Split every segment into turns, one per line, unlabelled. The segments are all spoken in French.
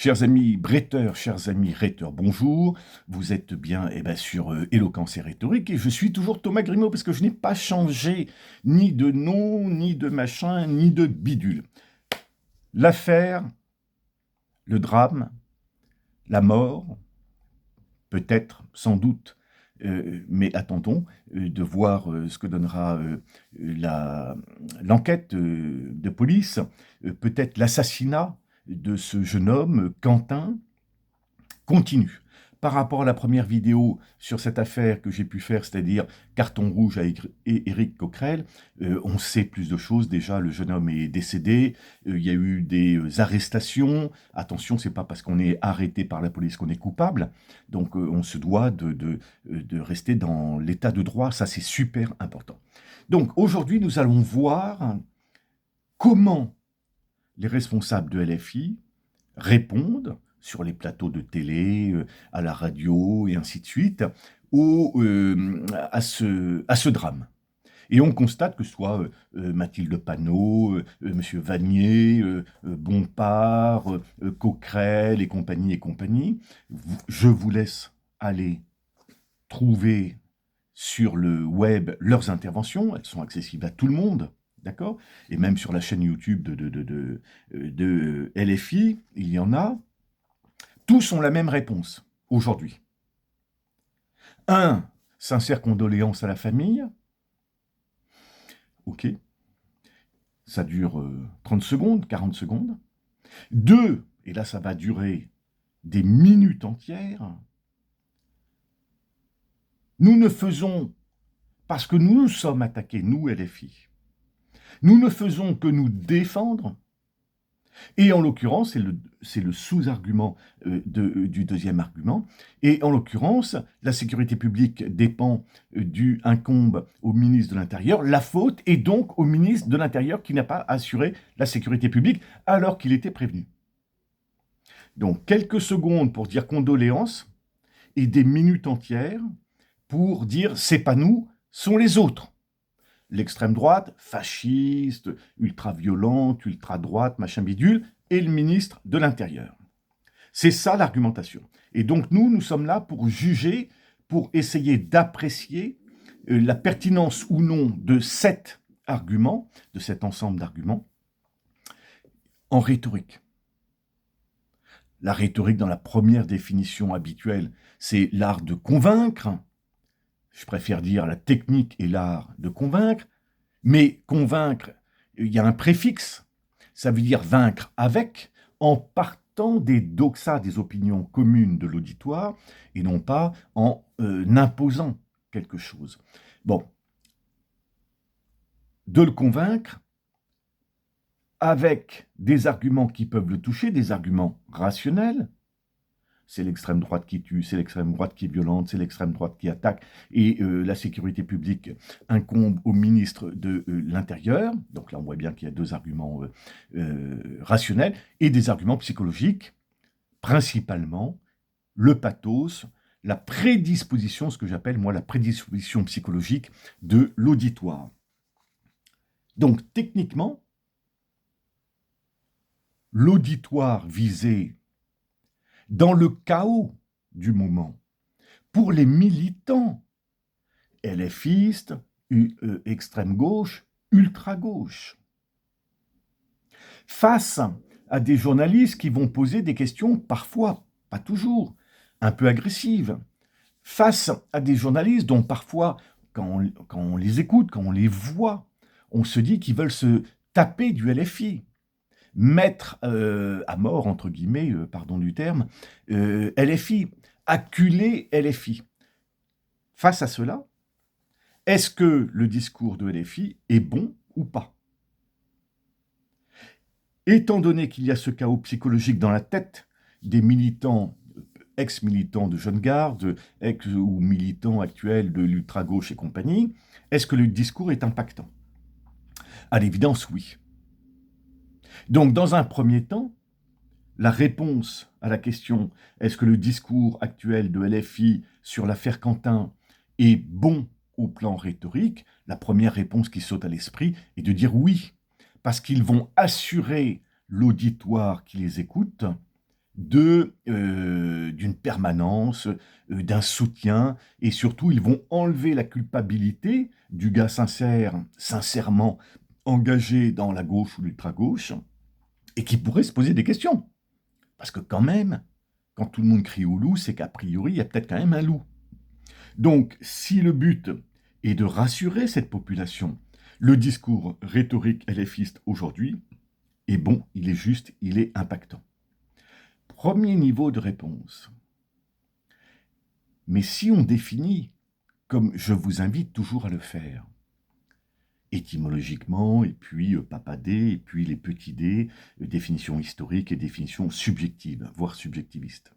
Chers amis bretteurs, chers amis rhéteurs, bonjour. Vous êtes bien sur Éloquence et rhétorique et je suis toujours Thomas Grimaud parce que je n'ai pas changé ni de nom, ni de machin, ni de bidule. L'affaire, le drame, la mort, peut-être, sans doute, mais attendons de voir ce que donnera l'enquête de police, peut-être l'assassinat de ce jeune homme, Quentin, continue. Par rapport à la première vidéo sur cette affaire que j'ai pu faire, c'est-à-dire Carton rouge avec Éric Coquerel, on sait plus de choses. Déjà, le jeune homme est décédé, il y a eu des arrestations. Attention, c'est pas parce qu'on est arrêté par la police qu'on est coupable. Donc, on se doit de rester dans l'état de droit. Ça, c'est super important. Donc, aujourd'hui, nous allons voir comment les responsables de LFI répondent sur les plateaux de télé, à la radio et ainsi de suite, à ce drame. Et on constate que ce soit Mathilde Panot, M. Vanier, Bompard, Coquerel et compagnie, je vous laisse aller trouver sur le web leurs interventions, elles sont accessibles à tout le monde, d'accord? Et même sur la chaîne YouTube de LFI, il y en a. Tous ont la même réponse aujourd'hui. Un, sincère condoléance à la famille. Ok, ça dure 30 secondes, 40 secondes. Deux, et là ça va durer des minutes entières. Nous ne faisons, parce que nous nous sommes attaqués, nous LFI, nous ne faisons que nous défendre. Et en l'occurrence, c'est le sous-argument du deuxième argument, et en l'occurrence, la sécurité publique incombe au ministre de l'Intérieur, la faute est donc au ministre de l'Intérieur qui n'a pas assuré la sécurité publique alors qu'il était prévenu. Donc, quelques secondes pour dire condoléances, et des minutes entières pour dire c'est pas nous, sont les autres. L'extrême droite, fasciste, ultra-violente, ultra-droite, machin bidule, et le ministre de l'Intérieur. C'est ça l'argumentation. Et donc nous sommes là pour juger, pour essayer d'apprécier la pertinence ou non de cet argument, de cet ensemble d'arguments, en rhétorique. La rhétorique, dans la première définition habituelle, c'est l'art de convaincre. Je préfère dire la technique et l'art de convaincre, mais convaincre, il y a un préfixe, ça veut dire vaincre avec, en partant des doxas, des opinions communes de l'auditoire, et non pas en imposant quelque chose. Bon, de le convaincre avec des arguments qui peuvent le toucher, des arguments rationnels. C'est l'extrême droite qui tue, c'est l'extrême droite qui est violente, c'est l'extrême droite qui attaque, et la sécurité publique incombe au ministre de l'Intérieur. Donc là, on voit bien qu'il y a deux arguments rationnels, et des arguments psychologiques, principalement le pathos, la prédisposition, ce que j'appelle, moi, la prédisposition psychologique de l'auditoire. Donc, techniquement, l'auditoire visé dans le chaos du moment, pour les militants LFistes, extrême gauche, ultra gauche, face à des journalistes qui vont poser des questions parfois, pas toujours, un peu agressives, face à des journalistes dont parfois, quand on les écoute, quand on les voit, on se dit qu'ils veulent se taper du LFI, mettre à mort, entre guillemets, pardon du terme, LFI, acculer LFI. Face à cela, est-ce que le discours de LFI est bon ou pas? Étant donné qu'il y a ce chaos psychologique dans la tête des militants, ex-militants de Jeune Garde, ex- ou militants actuels de l'ultra-gauche et compagnie, est-ce que le discours est impactant? À l'évidence, oui. Donc, dans un premier temps, la réponse à la question « Est-ce que le discours actuel de LFI sur l'affaire Quentin est bon au plan rhétorique ?» La première réponse qui saute à l'esprit est de dire oui, parce qu'ils vont assurer l'auditoire qui les écoute d'une permanence, d'un soutien, et surtout, ils vont enlever la culpabilité du gars sincèrement engagé dans la gauche ou l'ultra-gauche, et qui pourrait se poser des questions. Parce que quand même, quand tout le monde crie au loup, c'est qu'a priori, il y a peut-être quand même un loup. Donc, si le but est de rassurer cette population, le discours rhétorique LFiste aujourd'hui est bon, il est juste, il est impactant. Premier niveau de réponse. Mais si on définit, comme je vous invite toujours à le faire, étymologiquement, et puis papadé, et puis les petits dés, définition historique et définition subjective, voire subjectiviste.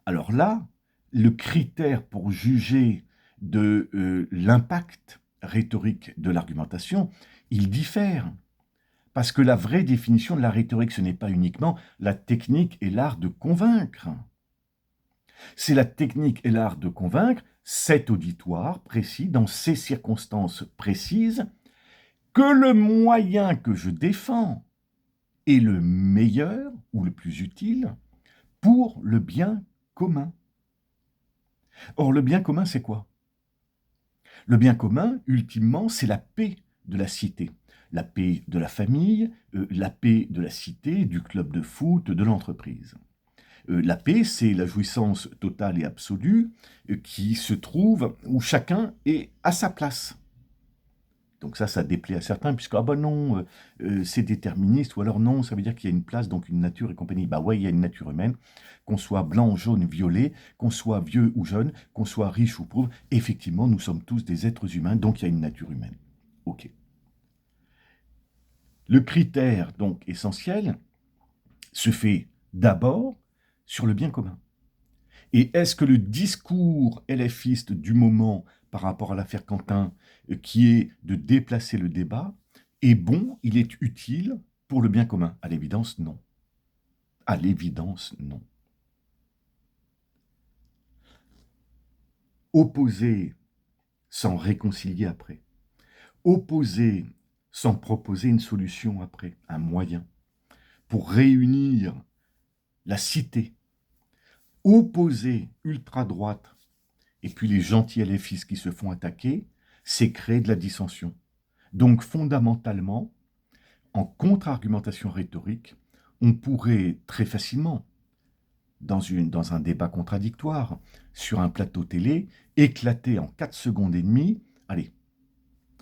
Alors là, le critère pour juger de l'impact rhétorique de l'argumentation, il diffère. Parce que la vraie définition de la rhétorique, ce n'est pas uniquement la technique et l'art de convaincre. C'est la technique et l'art de convaincre cet auditoire précis, dans ces circonstances précises, que le moyen que je défends est le meilleur ou le plus utile pour le bien commun. Or, le bien commun, c'est quoi? Le bien commun, ultimement, c'est la paix de la cité, la paix de la famille, la paix de la cité, du club de foot, de l'entreprise. La paix, c'est la jouissance totale et absolue qui se trouve où chacun est à sa place. Donc ça déplaît à certains, puisque, ah ben non, c'est déterministe, ou alors non, ça veut dire qu'il y a une place, donc une nature et compagnie. Bah ouais, il y a une nature humaine, qu'on soit blanc, jaune, violet, qu'on soit vieux ou jeune, qu'on soit riche ou pauvre, effectivement, nous sommes tous des êtres humains, donc il y a une nature humaine. Ok. Le critère, donc, essentiel, se fait d'abord sur le bien commun. Et est-ce que le discours LFiste du moment par rapport à l'affaire Quentin, qui est de déplacer le débat, est bon, il est utile pour le bien commun? À l'évidence, non. À l'évidence, non. Opposer sans réconcilier après. Opposer sans proposer une solution après, un moyen, pour réunir la cité. Opposer ultra-droite et puis les gentils LFistes qui se font attaquer, c'est créer de la dissension. Donc fondamentalement, en contre-argumentation rhétorique, on pourrait très facilement, dans un débat contradictoire, sur un plateau télé, éclater en 4 secondes et demie, allez,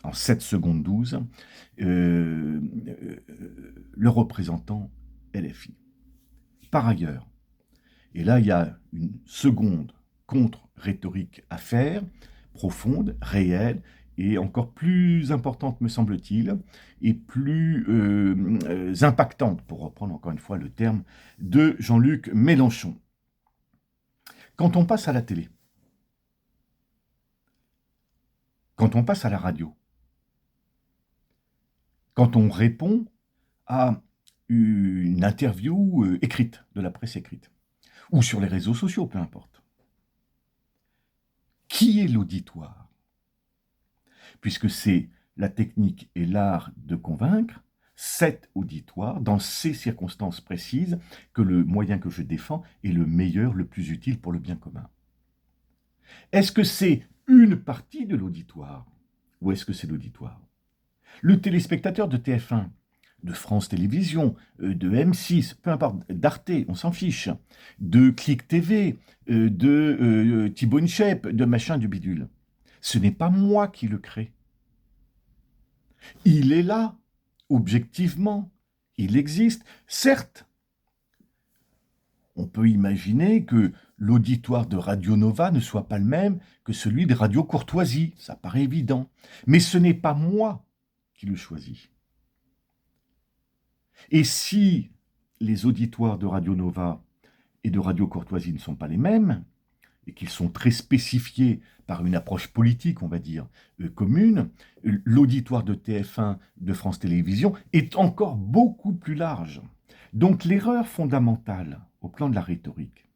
en 7 secondes 12, le représentant LFI. Par ailleurs, et là il y a une seconde contre-rhétorique à faire, profonde, réelle, et encore plus importante, me semble-t-il, et plus impactante, pour reprendre encore une fois le terme de Jean-Luc Mélenchon. Quand on passe à la télé, quand on passe à la radio, quand on répond à une interview écrite, de la presse écrite, ou sur les réseaux sociaux, peu importe, qui est l'auditoire? Puisque c'est la technique et l'art de convaincre cet auditoire, dans ces circonstances précises, que le moyen que je défends est le meilleur, le plus utile pour le bien commun. Est-ce que c'est une partie de l'auditoire ou est-ce que c'est l'auditoire? Le téléspectateur de TF1, de France Télévisions, de M6, peu importe, d'Arte, on s'en fiche, de Click TV, de Thibaut InShape, de machin, du bidule. Ce n'est pas moi qui le crée. Il est là, objectivement, il existe. Certes, on peut imaginer que l'auditoire de Radio Nova ne soit pas le même que celui de Radio Courtoisie, ça paraît évident. Mais ce n'est pas moi qui le choisis. Et si les auditoires de Radio Nova et de Radio Courtoisie ne sont pas les mêmes, et qu'ils sont très spécifiés par une approche politique, on va dire, commune, l'auditoire de TF1, de France Télévisions, est encore beaucoup plus large. Donc l'erreur fondamentale au plan de la rhétorique,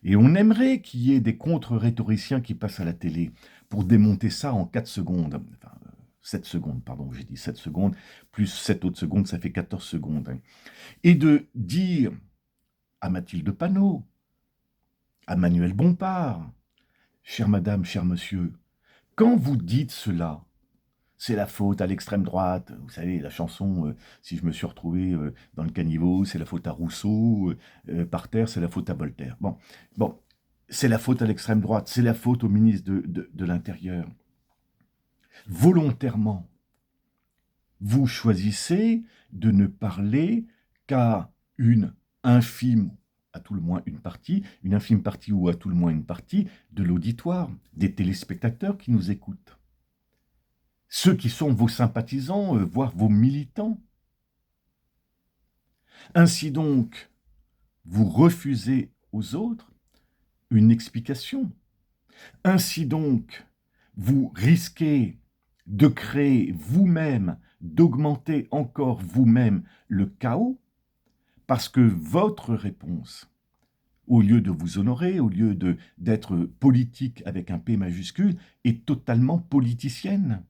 et on aimerait qu'il y ait des contre-rhétoriciens qui passent à la télé pour démonter ça en 4 secondes, enfin 7 secondes, pardon, j'ai dit 7 secondes, plus 7 autres secondes, ça fait 14 secondes, et de dire à Mathilde Panot, à Manuel Bompard. Chère madame, cher monsieur, quand vous dites cela, c'est la faute à l'extrême droite. Vous savez, la chanson, si je me suis retrouvé dans le caniveau, c'est la faute à Rousseau, par terre, c'est la faute à Voltaire. Bon, c'est la faute à l'extrême droite, c'est la faute au ministre de l'Intérieur. Volontairement, vous choisissez de ne parler qu'à une infime, à tout le moins une infime partie ou à tout le moins une partie de l'auditoire, des téléspectateurs qui nous écoutent. Ceux qui sont vos sympathisants, voire vos militants. Ainsi donc, vous refusez aux autres une explication. Ainsi donc, vous risquez de créer vous-même, d'augmenter encore vous-même le chaos, parce que votre réponse, au lieu de vous honorer, au lieu d'être politique avec un P majuscule, est totalement politicienne.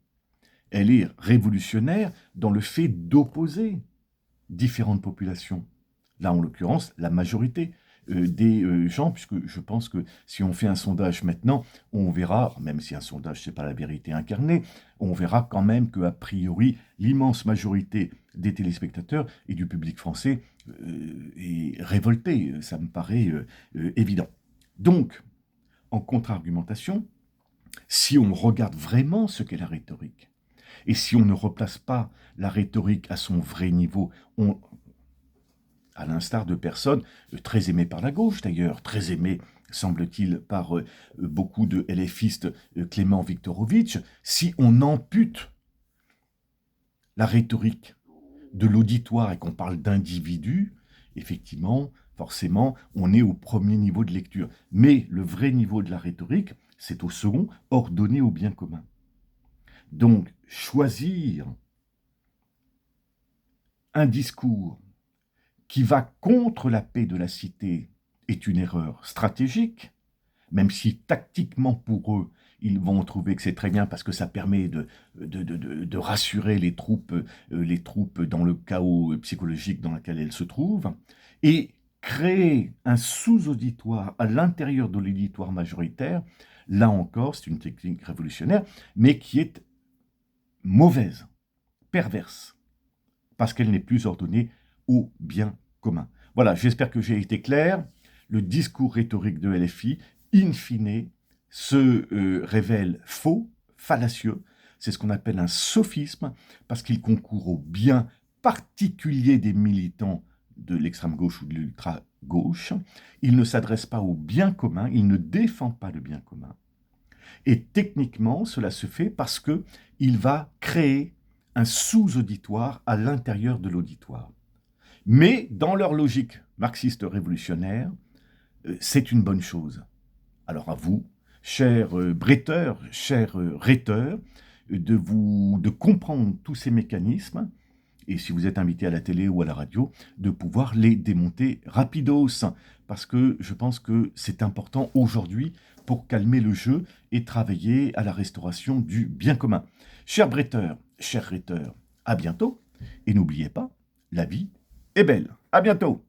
Elle est révolutionnaire dans le fait d'opposer différentes populations. Là, en l'occurrence, la majorité des gens, puisque je pense que si on fait un sondage maintenant, on verra, même si un sondage, ce n'est pas la vérité incarnée, on verra quand même qu'a priori, l'immense majorité des téléspectateurs et du public français est révoltée. Ça me paraît évident. Donc, en contre-argumentation, si on regarde vraiment ce qu'est la rhétorique, et si on ne replace pas la rhétorique à son vrai niveau, à l'instar de personnes très aimées par la gauche d'ailleurs, très aimées, semble-t-il, par beaucoup de LFistes, Clément Viktorovitch, si on ampute la rhétorique de l'auditoire et qu'on parle d'individus, effectivement, forcément, on est au premier niveau de lecture. Mais le vrai niveau de la rhétorique, c'est au second, ordonné au bien commun. Donc, choisir un discours qui va contre la paix de la cité est une erreur stratégique, même si tactiquement pour eux, ils vont trouver que c'est très bien parce que ça permet de rassurer les troupes dans le chaos psychologique dans lequel elles se trouvent, et créer un sous-auditoire à l'intérieur de l'auditoire majoritaire, là encore, c'est une technique révolutionnaire, mais qui est mauvaise, perverse, parce qu'elle n'est plus ordonnée au bien commun. Voilà, j'espère que j'ai été clair. Le discours rhétorique de LFI, in fine, se révèle faux, fallacieux. C'est ce qu'on appelle un sophisme, parce qu'il concourt au bien particulier des militants de l'extrême gauche ou de l'ultra-gauche. Il ne s'adresse pas au bien commun, il ne défend pas le bien commun. Et techniquement, cela se fait parce qu'il va créer un sous-auditoire à l'intérieur de l'auditoire. Mais dans leur logique marxiste révolutionnaire, c'est une bonne chose. Alors à vous, chers bretteurs, chers rhéteurs, de comprendre tous ces mécanismes, et si vous êtes invité à la télé ou à la radio, de pouvoir les démonter rapidos, parce que je pense que c'est important aujourd'hui pour calmer le jeu et travailler à la restauration du bien commun. Chers bretteurs, chers rhéteurs, à bientôt, et n'oubliez pas, la vie est belle. À bientôt.